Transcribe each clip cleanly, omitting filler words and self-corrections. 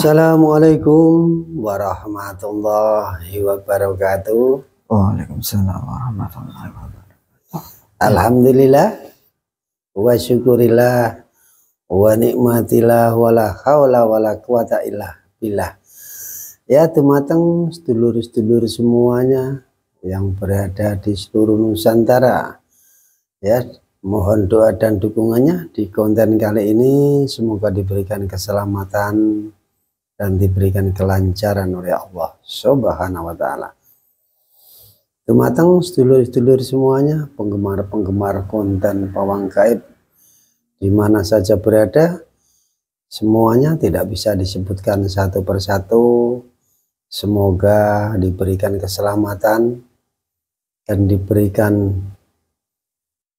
Assalamualaikum warahmatullahi wabarakatuh. Waalaikumsalam warahmatullahi wabarakatuh. Alhamdulillah wa syukurillah wa nikmatillah wala haula wala quwata illa billah. Ya temateng sedulur-sedulur semuanya yang berada di seluruh Nusantara, ya mohon doa dan dukungannya di konten kali ini. Semoga diberikan keselamatan dan diberikan kelancaran oleh Allah Subhanahu wa ta'ala. Temateng sedulur-sedulur semuanya, penggemar-penggemar konten Pawang Gaib di mana saja berada, semuanya tidak bisa disebutkan satu persatu. Semoga diberikan keselamatan dan diberikan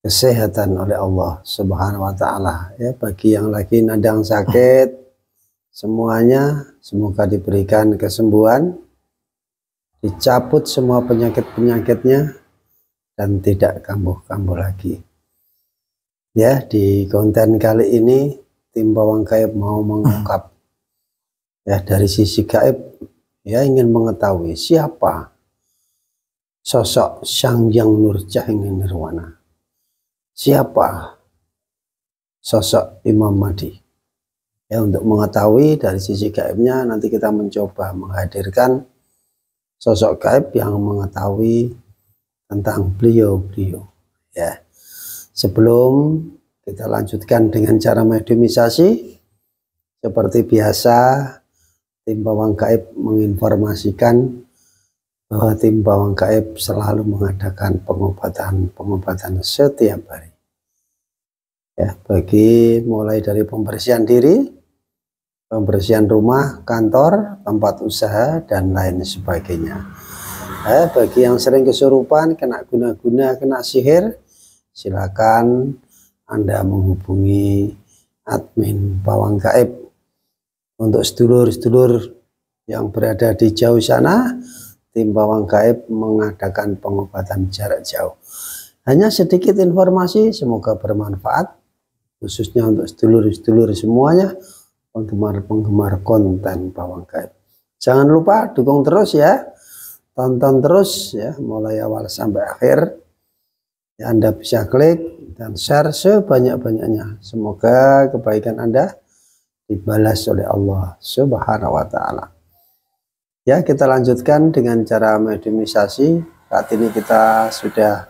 kesehatan oleh Allah Subhanahu wa ta'ala. Ya, bagi yang lagi nadang sakit, semuanya semoga diberikan kesembuhan, dicabut semua penyakit-penyakitnya dan tidak kambuh-kambuh lagi. Ya, di konten kali ini tim Pawang Gaib mau mengungkap, ya, dari sisi gaib, ya, ingin mengetahui siapa sosok Sang Hyang Nurjahing Nirwana, siapa sosok Imam Mahdi. Ya, untuk mengetahui dari sisi gaibnya, nanti kita mencoba menghadirkan sosok gaib yang mengetahui tentang beliau-beliau. Ya, sebelum kita lanjutkan dengan cara mediumisasi, seperti biasa tim Pawang Gaib menginformasikan bahwa tim Pawang Gaib selalu mengadakan pengobatan setiap hari. Ya, bagi mulai dari pembersihan diri, pembersihan rumah, kantor, tempat usaha, dan lain sebagainya. Bagi yang sering kesurupan, kena guna-guna, kena sihir, silakan Anda menghubungi admin Pawang Gaib. Untuk sedulur-sedulur yang berada di jauh sana, tim Pawang Gaib mengadakan pengobatan jarak jauh. Hanya sedikit informasi, semoga bermanfaat, khususnya untuk sedulur-sedulur semuanya, penggemar-penggemar konten Pawang Gaib. Jangan lupa dukung terus ya, tonton terus ya, mulai awal sampai akhir. Ya, Anda bisa klik dan share sebanyak-banyaknya. Semoga kebaikan Anda dibalas oleh Allah Subhanahu wa ta'ala. Ya, kita lanjutkan dengan cara mediumisasi. Saat ini kita sudah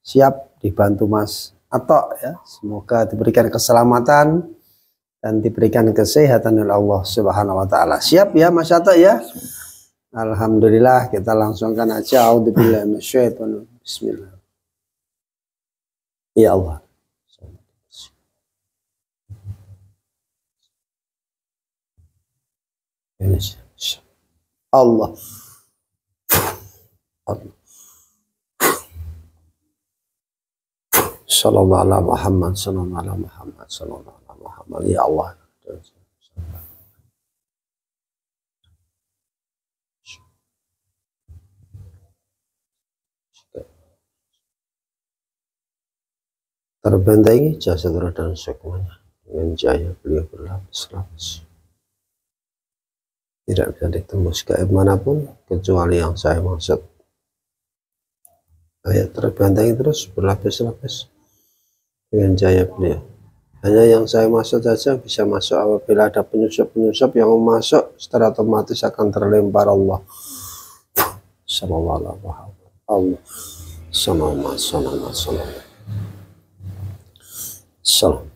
siap dibantu Mas Atok ya. Semoga diberikan keselamatan dan diberikan kesehatan oleh Allah Subhanahu wa ta'ala. Siap ya Mas Atok ya? Alhamdulillah, kita langsungkan aja. A'udzubillahi minasyaitonir rajim. Bismillah. Ya Allah. Allah. Allah. Sallallahu ala Muhammad, sallallahu ala Muhammad, sallallahu ala Muhammad. Ya Allah. Terbentengi jasad roh dan sukmanya dengan cahaya beliau berlapis-lapis. Tidak bisa ditembus gaib manapun kecuali yang saya maksud. Ayat terbentengi terus berlapis-lapis dengan cahaya beliau. Hanya yang saya maksud saja bisa masuk. Apabila ada penyusup-penyusup yang masuk, secara otomatis akan terlempar Allah. Sallallahu alaihi wasallam. Allah. Sallallahu alaihi Salam.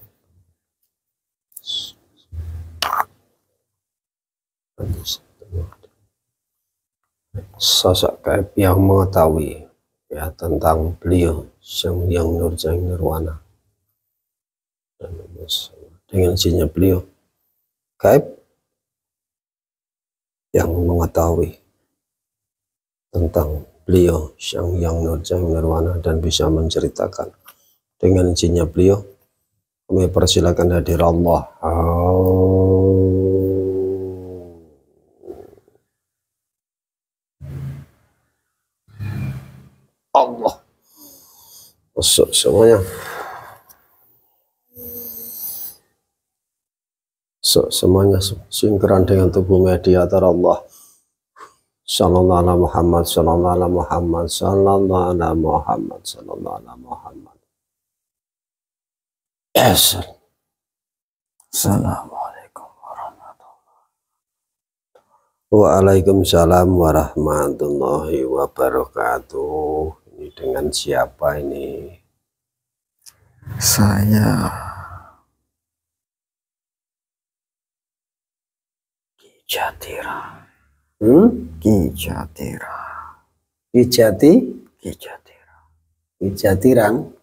Sosok gaib yang mengetahui ya tentang beliau Sang Hyang Nurjahing Nirwana, dan dengan izinnya beliau gaib yang mengetahui tentang beliau Sang Hyang Nurjahing Nirwana dan bisa menceritakan dengan izinnya beliau. Kami persilakan hadir Allah. Allah. Masuk semuanya. Semuanya sinkron dengan tubuh mediator Allah. Sallallahu alaihi Muhammad, sallallahu alaihi Muhammad, sallallahu alaihi Muhammad, sallallahu alaihi Muhammad. Assalamualaikum warahmatullahi. Waalaikumsalam warahmatullahi wabarakatuh. Ini dengan siapa ini? Saya Ki Jatira. Ki Jatira. Ki Jati? Ki Jatira. Ki Jatirang.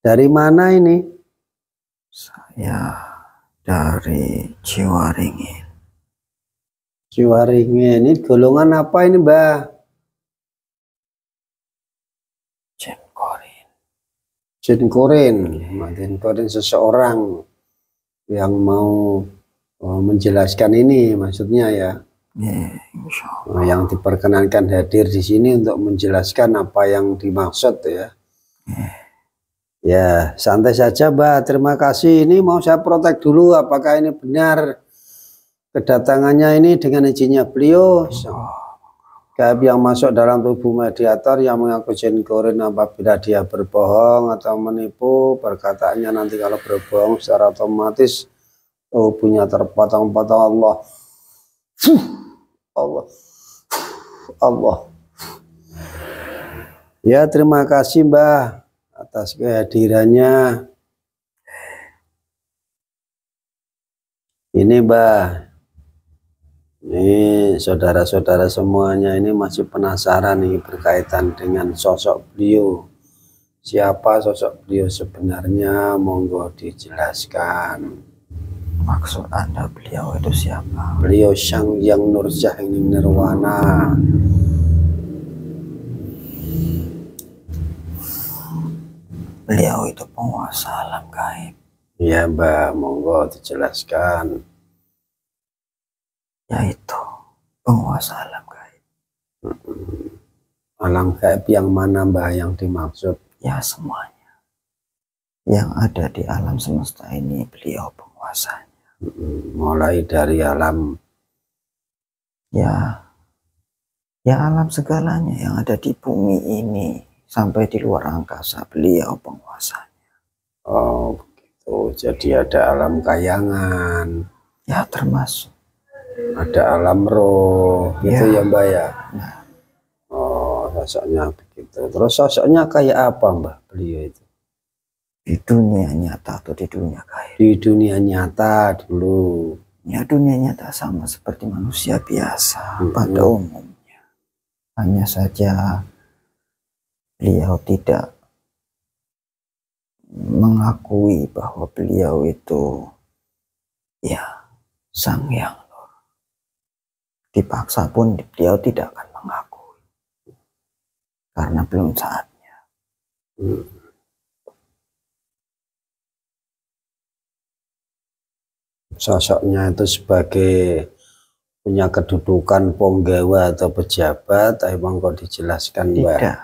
Dari mana ini? Saya dari Ciwaringin. Ciwaringin. Ini golongan apa ini, Mbah? Jin Korin. Jin Korin. Jin Korin seseorang yang mau menjelaskan ini, maksudnya ya. Insya Allah. Yang diperkenankan hadir di sini untuk menjelaskan apa yang dimaksud ya. Ya, santai saja, Mbak. Terima kasih. Ini mau saya protek dulu apakah ini benar kedatangannya ini dengan izinnya beliau. Gaib yang masuk dalam tubuh mediator yang mengaku Jin Korin apabila dia berbohong atau menipu, perkataannya nanti kalau berbohong secara otomatis tubuhnya terpotong-potong. Allah. Ya, terima kasih, Mbah, atas kehadirannya. Ini, Mbah, ini saudara-saudara semuanya ini masih penasaran nih berkaitan dengan sosok beliau. Siapa sosok beliau sebenarnya? Monggo dijelaskan. Maksud Anda beliau itu siapa? Beliau Sang Hyang Nurjahing Nirwana. Beliau itu penguasa alam gaib. Ya, Mbak, monggo dijelaskan. Yaitu penguasa alam gaib. Alam gaib yang mana, Mbak, yang dimaksud? Ya, semuanya. Yang ada di alam semesta ini beliau penguasanya. Mulai dari alam ya alam segalanya yang ada di bumi ini sampai di luar angkasa beliau penguasanya. Oh begitu, jadi ada alam kayangan ya, termasuk ada alam roh gitu ya, Mbak ya. Nah. Oh, sosoknya begitu. Terus sosoknya kayak apa, Mbak, beliau itu? Di dunia nyata atau di dunia gaib? Di dunia nyata dulu. Ya, dunia nyata sama seperti manusia biasa pada umumnya. Hanya saja beliau tidak mengakui bahwa beliau itu ya Sang Hyang Nur. Dipaksa pun beliau tidak akan mengakui karena belum saatnya. Sosoknya itu sebagai punya kedudukan penggawa atau pejabat, emang kok dijelaskan, Mbak? Tidak,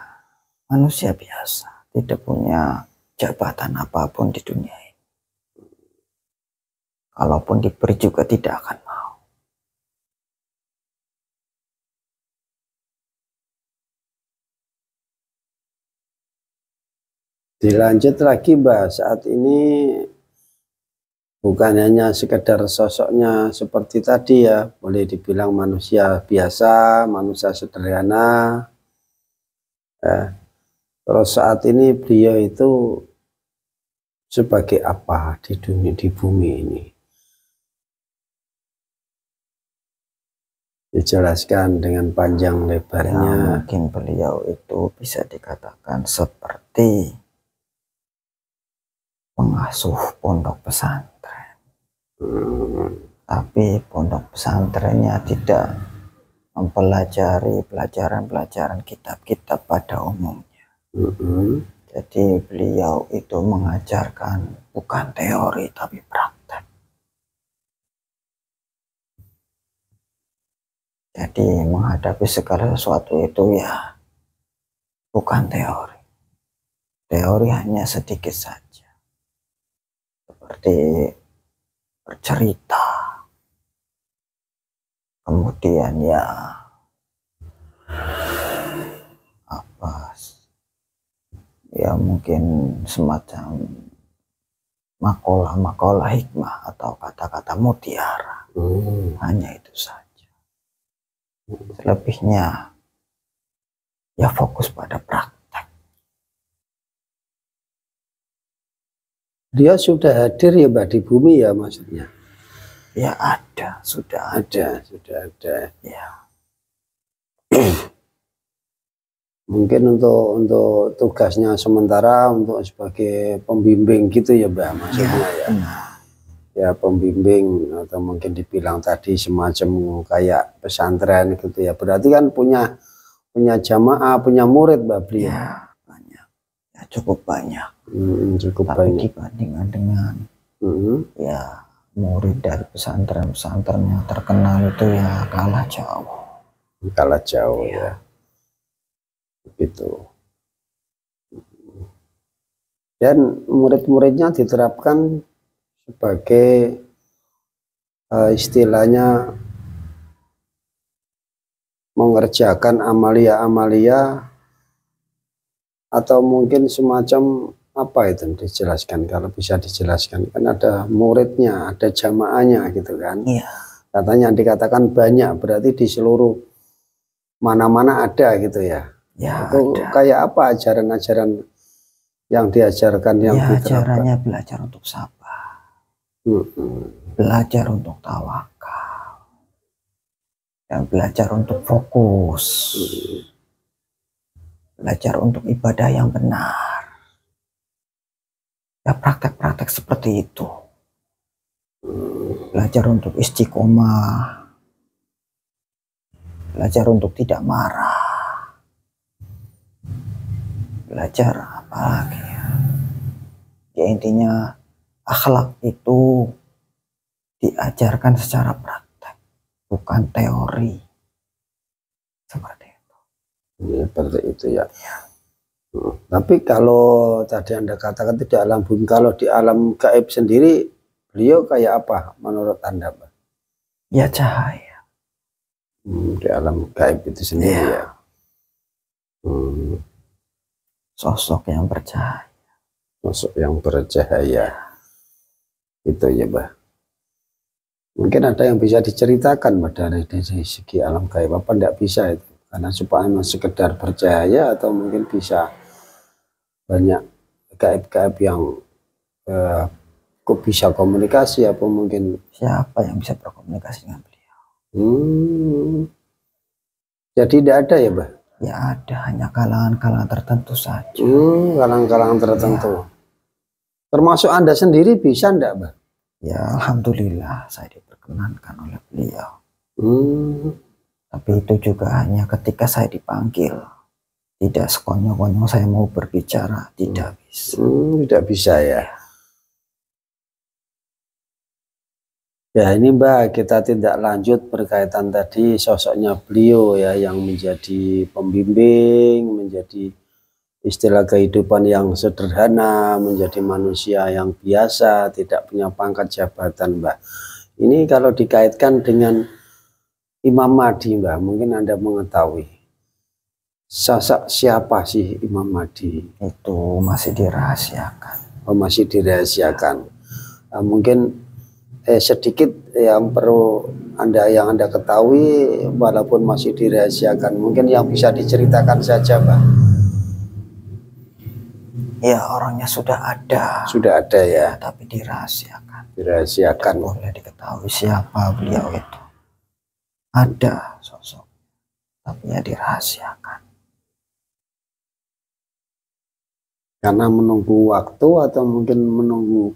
manusia biasa, tidak punya jabatan apapun di dunia ini. Kalaupun diberi juga tidak akan mau. Dilanjut lagi, Mbak, saat ini bukan hanya sekedar sosoknya seperti tadi ya, boleh dibilang manusia biasa, manusia sederhana. Terus saat ini beliau itu sebagai apa di dunia, di bumi ini? Dijelaskan dengan panjang lebarnya. Ya, mungkin beliau itu bisa dikatakan seperti pengasuh pondok pesantren. Tapi pondok pesantrennya tidak mempelajari pelajaran-pelajaran kitab-kitab pada umumnya. Jadi beliau itu mengajarkan bukan teori tapi praktek. Jadi menghadapi segala sesuatu itu ya bukan teori. Teori hanya sedikit saja. Seperti bercerita. Kemudian ya apa ya, mungkin semacam makalah hikmah atau kata-kata mutiara. Hanya itu saja. Selebihnya ya fokus pada praktek. Dia sudah hadir ya Mbak di bumi ya maksudnya? Ya ada, sudah ada. ya. Mungkin untuk tugasnya sementara untuk sebagai pembimbing gitu ya Mbak maksudnya ya. Ya pembimbing, atau mungkin dibilang tadi semacam kayak pesantren gitu ya. Berarti kan punya jamaah, punya murid Mbak beliau. Ya banyak, ya cukup banyak. Cukup tapi banyak. Dibandingkan dengan ya murid dari pesantren-pesantren yang terkenal itu ya kalah jauh. Kalah jauh ya. Gitu. Dan murid-muridnya diterapkan sebagai istilahnya mengerjakan amalia-amalia, atau mungkin semacam apa itu dijelaskan, kalau bisa dijelaskan, kan ada muridnya, ada jamaahnya gitu kan. Iya. Katanya dikatakan banyak, berarti di seluruh mana-mana ada gitu ya. Ya itu ada. Kayak apa ajaran-ajaran yang diajarkan, yang ya diterapkan? ajarannya belajar untuk sabar, belajar untuk tawakal, dan belajar untuk fokus, belajar untuk ibadah yang benar. Ya praktek-praktek seperti itu. Belajar untuk istiqomah, belajar untuk tidak marah, belajar apa lagi ya, intinya akhlak itu diajarkan secara praktek, bukan teori. Seperti itu. Ya, seperti itu ya. Tapi kalau tadi Anda katakan tidak alam bumi, kalau di alam gaib sendiri beliau kayak apa menurut Anda, Pak? Ya cahaya. Di alam gaib itu sendiri ya. Sosok yang bercahaya. Sosok yang bercahaya. Itu ya, Mbak. Mungkin ada yang bisa diceritakan Mbak dari segi alam gaib, apa enggak bisa itu? Karena supaya sekedar bercahaya, atau mungkin bisa banyak gaib-gaib yang kok bisa komunikasi, apa mungkin siapa yang bisa berkomunikasi dengan beliau? Jadi tidak ada ya, Mbak? Ya ada, hanya kalangan-kalangan tertentu saja. Kalangan-kalangan tertentu. Ya. Termasuk Anda sendiri bisa enggak, Mbak? Ya alhamdulillah saya diperkenankan oleh beliau. Tapi itu juga hanya ketika saya dipanggil. Tidak sekonyong-konyong saya mau berbicara, tidak bisa. Tidak bisa ya. Ya ini Mbak, kita tindak lanjut berkaitan tadi sosoknya beliau ya, yang menjadi pembimbing, menjadi istilah kehidupan yang sederhana, menjadi manusia yang biasa, tidak punya pangkat jabatan Mbak. Ini kalau dikaitkan dengan Imam Mahdi Mbak, mungkin Anda mengetahui sosok siapa sih Imam Mahdi? Itu masih dirahasiakan. Oh, masih dirahasiakan. Mungkin sedikit yang perlu yang Anda ketahui walaupun masih dirahasiakan, mungkin yang bisa diceritakan saja Mbak. Ya orangnya sudah ada ya, tapi dirahasiakan. Tidak boleh diketahui siapa beliau itu. Ada sosok tapi ya dirahasiakan karena menunggu waktu, atau mungkin menunggu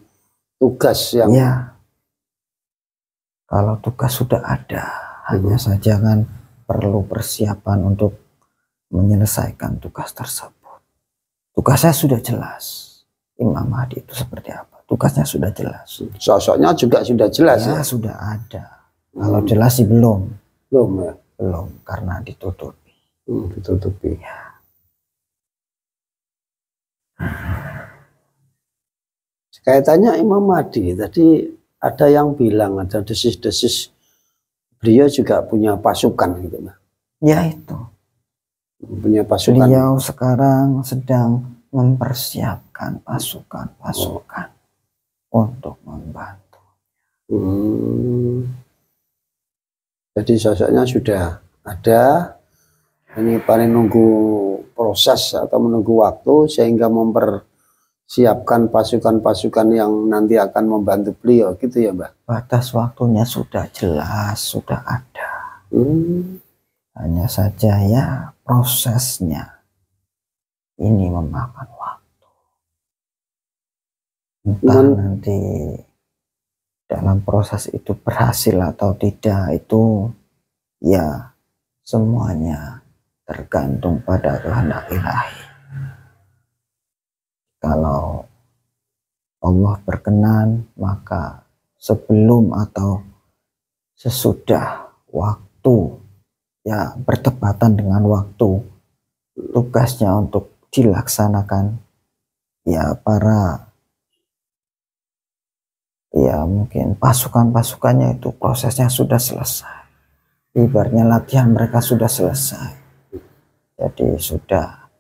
tugas yang kalau tugas sudah ada, hanya saja kan perlu persiapan untuk menyelesaikan tugas tersebut. Tugasnya sudah jelas. Imam Mahdi itu seperti apa? Tugasnya sudah jelas. Sosoknya juga sudah jelas ya? Sudah ada. Kalau jelas sih belum. Belum ya? Belum, karena ditutupi. Ditutupi. Ya. Kaitannya Imam Mahdi tadi ada yang bilang ada desis-desis beliau juga punya pasukan gitu, Mbah. Ya itu. Punya pasukan. Beliau sekarang sedang mempersiapkan pasukan-pasukan untuk membantu. Jadi sosoknya sudah ada, ini paling nunggu proses atau menunggu waktu sehingga mempersiapkan pasukan-pasukan yang nanti akan membantu beliau gitu ya, Mbah. Batas waktunya sudah jelas, sudah ada. Hanya saja ya prosesnya ini memakan waktu. Entah nanti dalam proses itu berhasil atau tidak, itu ya semuanya tergantung pada kehendak ilahi. Kalau Allah berkenan, maka sebelum atau sesudah waktu, ya bertepatan dengan waktu tugasnya untuk dilaksanakan, ya para mungkin pasukan-pasukannya itu prosesnya sudah selesai, ibaratnya latihan mereka sudah selesai, jadi sudah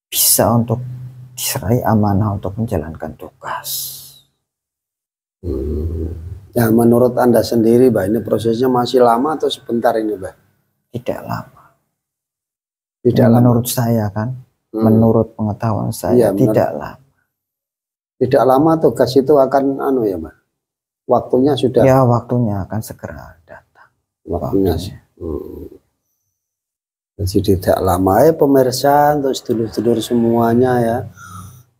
bisa untuk diserai amanah untuk menjalankan tugas. Ya, menurut Anda sendiri, Mbah, ini prosesnya masih lama atau sebentar ini, Mbah? Tidak lama. Tidak lama. Menurut saya kan, menurut pengetahuan saya, tidak lama. Tidak lama tugas itu akan ya, Mbah? Waktunya sudah. Ya, waktunya akan segera datang. Waktunya. Jadi tidak lama ya pemirsa, untuk sedulur-sedulur semuanya ya.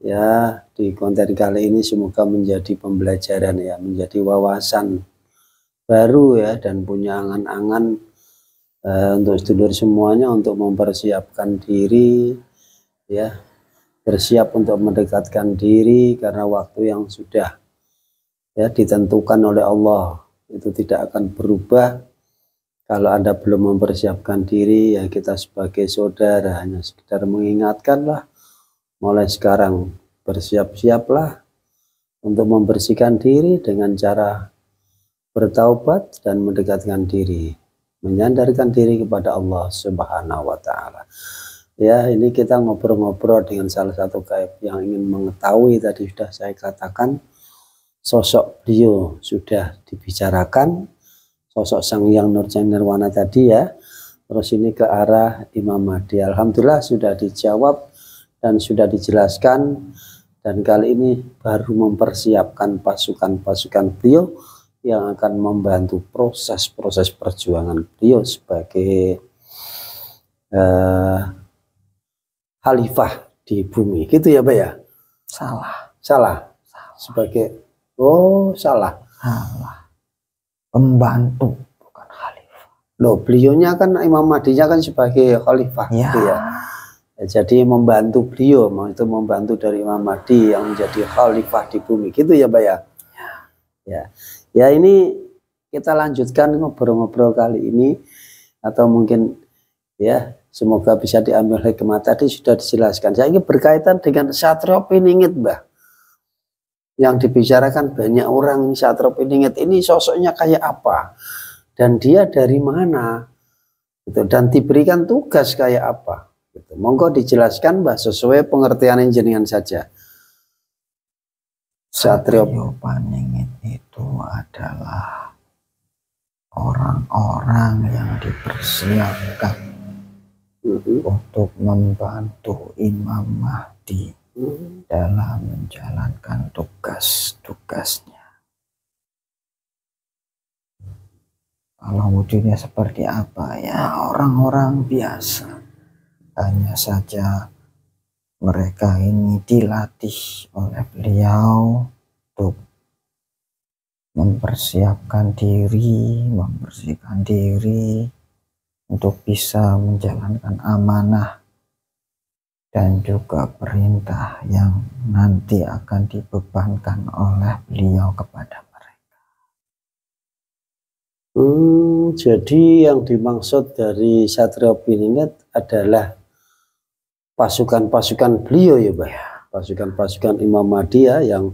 Ya, di konten kali ini semoga menjadi pembelajaran ya, menjadi wawasan baru ya, dan punya angan-angan untuk sedulur semuanya untuk mempersiapkan diri ya, bersiap untuk mendekatkan diri karena waktu yang sudah ya ditentukan oleh Allah itu tidak akan berubah. Kalau Anda belum mempersiapkan diri, ya kita sebagai saudara hanya sekedar mengingatkanlah, mulai sekarang bersiap-siaplah untuk membersihkan diri dengan cara bertaubat dan mendekatkan diri, menyandarkan diri kepada Allah Subhanahu wa Ta'ala. Ya, ini kita ngobrol-ngobrol dengan salah satu gaib yang ingin mengetahui. Tadi sudah saya katakan, sosok beliau sudah dibicarakan, sosok Sang Hyang Nurjati Nirwana tadi ya. Terus ini ke arah Imam Mahdi. Alhamdulillah sudah dijawab dan sudah dijelaskan. Dan kali ini baru mempersiapkan pasukan-pasukan beliau yang akan membantu proses-proses perjuangan beliau sebagai khalifah di bumi, gitu ya, Pak ya? Salah. Sebagai salah. Pembantu, bukan khalifah. Loh, beliaunya kan Imam Mahdinya kan sebagai khalifah, ya. Gitu ya. Jadi membantu beliau, itu membantu dari Imam Mahdi yang menjadi khalifah di bumi, gitu ya, Pak ya? Ya, ini kita lanjutkan ngobrol-ngobrol kali ini, atau mungkin ya semoga bisa diambil hikmah. Tadi sudah dijelaskan. Saya ingin berkaitan dengan Satrio Piningit, Mbah. Yang dibicarakan banyak orang, ini Satrio Piningit ini sosoknya kayak apa? Dan dia dari mana? Gitu. Dan diberikan tugas kayak apa? Gitu. Monggo dijelaskan, Mbah, sesuai pengertian jenengan saja. Satrio Piningit itu adalah orang-orang yang dipersiapkan untuk membantu Imam Mahdi dalam menjalankan tugas-tugasnya. Kalau wujudnya seperti apa ya, orang-orang biasa. Hanya saja mereka ini dilatih oleh beliau untuk mempersiapkan diri, membersihkan diri untuk bisa menjalankan amanah dan juga perintah yang nanti akan dibebankan oleh beliau kepada mereka. Jadi yang dimaksud dari Satrio Piningit adalah pasukan-pasukan beliau ya, Pak. Pasukan-pasukan Imam Mahdi ya, yang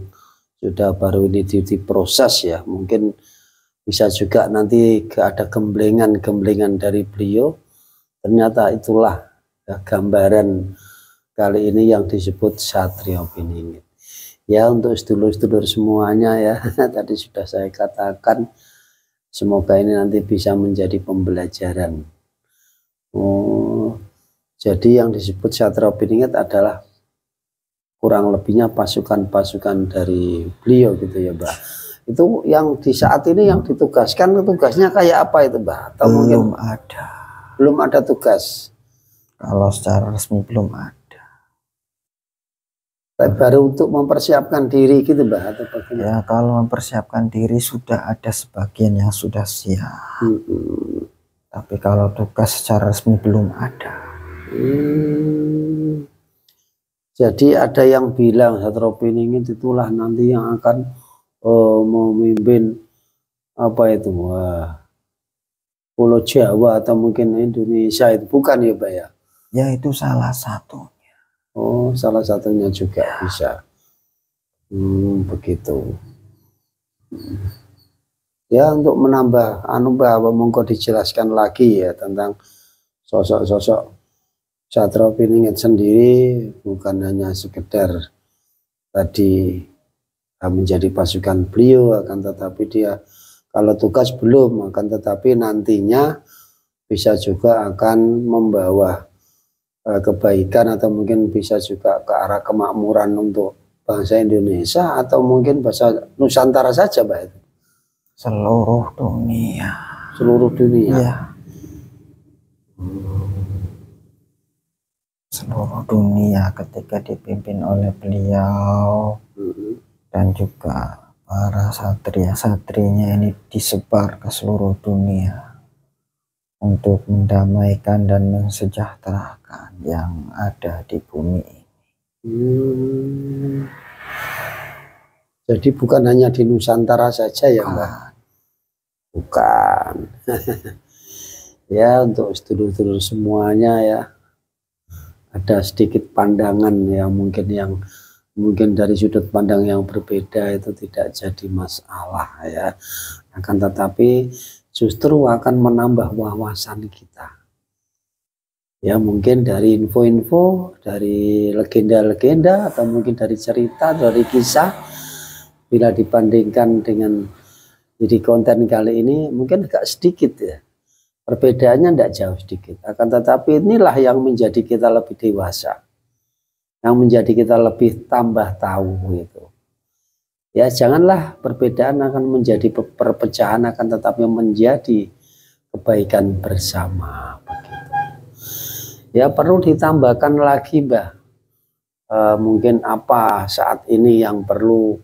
sudah baru ini diproses ya, mungkin bisa juga nanti ada gemblengan dari beliau, ternyata itulah ya, gambaran kali ini yang disebut Satrio Piningit. Ya, untuk sedulur-sedulur semuanya ya, tadi sudah saya katakan, semoga ini nanti bisa menjadi pembelajaran. Oh, jadi yang disebut Satrio Piningit adalah kurang lebihnya pasukan-pasukan dari beliau gitu ya, Mbak. Itu yang di saat ini yang ditugaskan, tugasnya kayak apa itu, Mbak? Atau belum ada tugas? Kalau secara resmi belum ada. Baru untuk mempersiapkan diri gitu, Mbak, atau bagaimana? Ya, kalau mempersiapkan diri sudah ada sebagian yang sudah siap. Tapi kalau tugas secara resmi belum ada. Jadi ada yang bilang Satrio Piningit itulah nanti yang akan memimpin apa itu, Pulau Jawa atau mungkin Indonesia, itu bukan ya, Mbak ya? Ya, itu salah satu. Oh, salah satunya juga bisa. Begitu. Ya, untuk menambah Mbak, monggo dijelaskan lagi ya tentang sosok-sosok Satrio Piningit sendiri, bukan hanya sekedar tadi menjadi pasukan beliau, akan tetapi dia kalau tugas belum, akan tetapi nantinya bisa juga akan membawa kebaikan atau mungkin bisa juga ke arah kemakmuran untuk bangsa Indonesia atau mungkin bahasa Nusantara saja, Pak. Seluruh dunia. Seluruh dunia. Ya. Seluruh dunia ketika dipimpin oleh beliau dan juga para satria-satrinya ini disebar ke seluruh dunia untuk mendamaikan dan mensejahterakan yang ada di bumi ini. Jadi bukan hanya di Nusantara saja ya, Mbak? Bukan. Ya, untuk sedulur-sedulur semuanya ya, ada sedikit pandangan yang mungkin dari sudut pandang yang berbeda itu tidak jadi masalah ya. Akan tetapi justru akan menambah wawasan kita. Ya, mungkin dari info-info, dari legenda-legenda, atau mungkin dari cerita, dari kisah, bila dibandingkan dengan jadi konten kali ini mungkin agak sedikit ya. Perbedaannya tidak jauh sedikit. Akan tetapi inilah yang menjadi kita lebih dewasa. Yang menjadi kita lebih tambah tahu gitu. Ya, janganlah perbedaan akan menjadi perpecahan, akan tetapi menjadi kebaikan bersama begitu. Ya, perlu ditambahkan lagi, Mbak. Mungkin apa saat ini yang perlu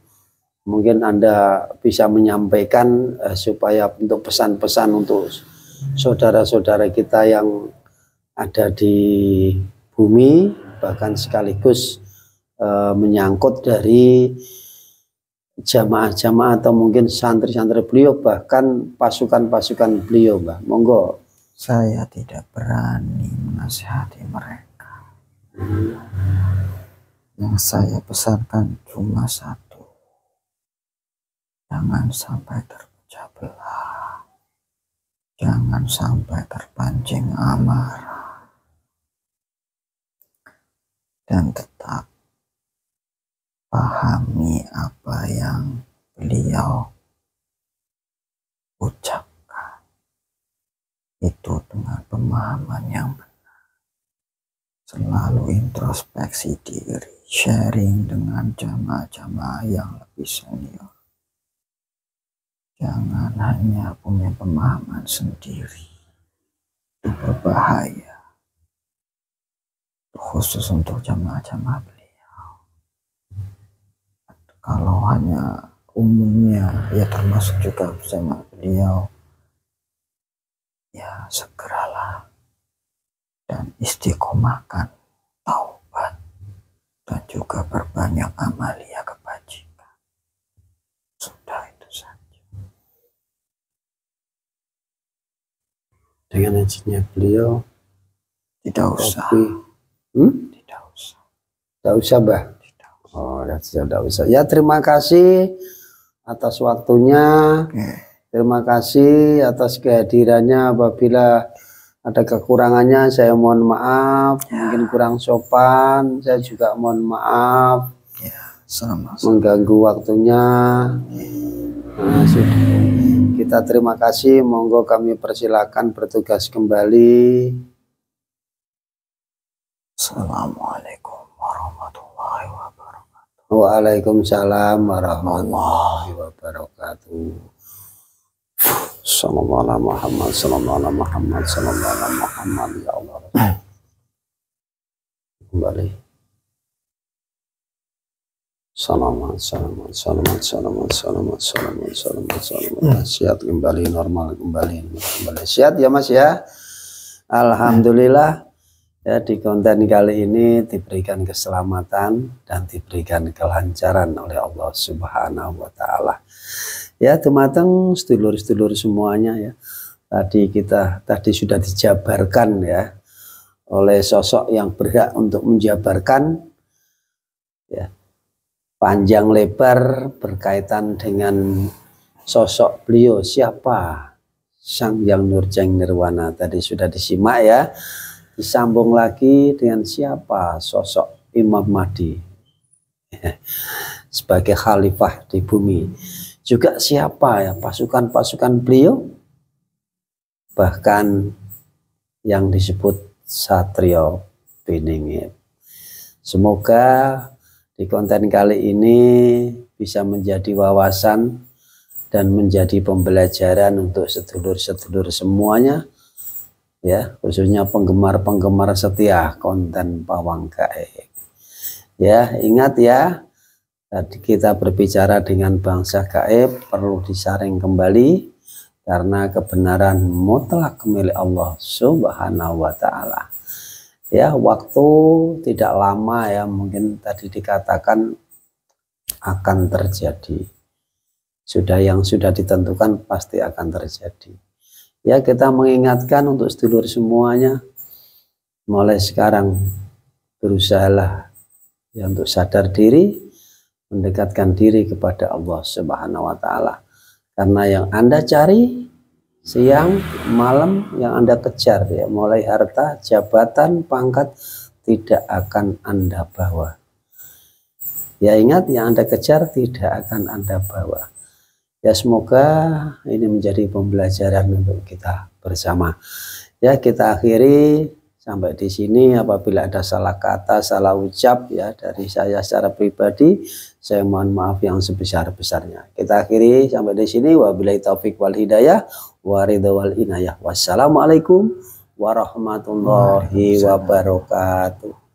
mungkin Anda bisa menyampaikan supaya untuk pesan-pesan untuk saudara-saudara kita yang ada di bumi, bahkan sekaligus menyangkut dari jamaah-jamaah atau mungkin santri-santri beliau, bahkan pasukan-pasukan beliau, Mbak. Monggo. Saya tidak berani menasihati mereka. Yang saya pesankan cuma satu. Jangan sampai terpecah belah. Jangan sampai terpancing amarah. Dan tetap pahami apa yang beliau ucapkan. Itu dengan pemahaman yang benar. Selalu introspeksi diri, sharing dengan jamaah-jamaah yang lebih senior. Jangan hanya punya pemahaman sendiri. Itu berbahaya. Khusus untuk jamaah-jamaah beliau. Kalau hanya umumnya, ya termasuk juga jamaah beliau, ya segeralah dan istiqomahkan taubat dan juga berbanyak amalia kebajikan. Sudah itu saja. Dengan izinnya beliau tidak usah. Tidak usah. Tidak usah, Mbak. Oh, ya sudah bisa. Ya, terima kasih atas waktunya. Terima kasih atas kehadirannya. Apabila ada kekurangannya saya mohon maaf. Mungkin kurang sopan, saya juga mohon maaf. Sama-sama. Mengganggu waktunya. Nah, kita terima kasih. Monggo kami persilakan bertugas kembali. Assalamualaikum warahmatullahi wabarakatuh. Waalaikumsalam warahmatullahi wabarakatuh. Sallallahu alaihi Muhammad, sallallahu alaihi Muhammad, sallallahu alaihi Muhammad. Ya Allah. Kembali. Salamat. Sehat kembali, normal kembali. Sehat ya Mas ya. Alhamdulillah. Ya, di konten kali ini diberikan keselamatan dan diberikan kelancaran oleh Allah Subhanahu wa taala. Ya, teman-teman, sedulur-sedulur semuanya ya. Tadi sudah dijabarkan ya oleh sosok yang berhak untuk menjabarkan ya. Panjang lebar berkaitan dengan sosok beliau, siapa Sang Hyang Nurjeng Nirwana, tadi sudah disimak ya. Disambung lagi dengan siapa sosok Imam Mahdi sebagai khalifah di bumi. Juga siapa ya pasukan-pasukan beliau, bahkan yang disebut Satrio Piningit. Semoga di konten kali ini bisa menjadi wawasan dan menjadi pembelajaran untuk sedulur-sedulur semuanya. Ya, khususnya penggemar-penggemar setia konten Pawang Gaib. Ya, ingat ya, tadi kita berbicara dengan bangsa gaib perlu disaring kembali karena kebenaran mutlak milik Allah Subhanahu wa taala. Ya, waktu tidak lama ya, mungkin tadi dikatakan akan terjadi. Yang sudah ditentukan pasti akan terjadi. Ya, kita mengingatkan untuk sedulur semuanya, mulai sekarang berusahalah ya untuk sadar diri, mendekatkan diri kepada Allah Subhanahu wa taala. Karena yang Anda cari siang, malam, yang Anda kejar ya, mulai harta, jabatan, pangkat tidak akan Anda bawa. Ya, ingat, yang Anda kejar tidak akan Anda bawa. Ya, semoga ini menjadi pembelajaran untuk kita bersama. Ya, kita akhiri sampai di sini. Apabila ada salah kata, salah ucap ya dari saya secara pribadi, saya mohon maaf yang sebesar-besarnya. Kita akhiri sampai di sini. Wabillahi taufik wal hidayah, waridha wal inayah. Wassalamualaikum warahmatullahi wabarakatuh.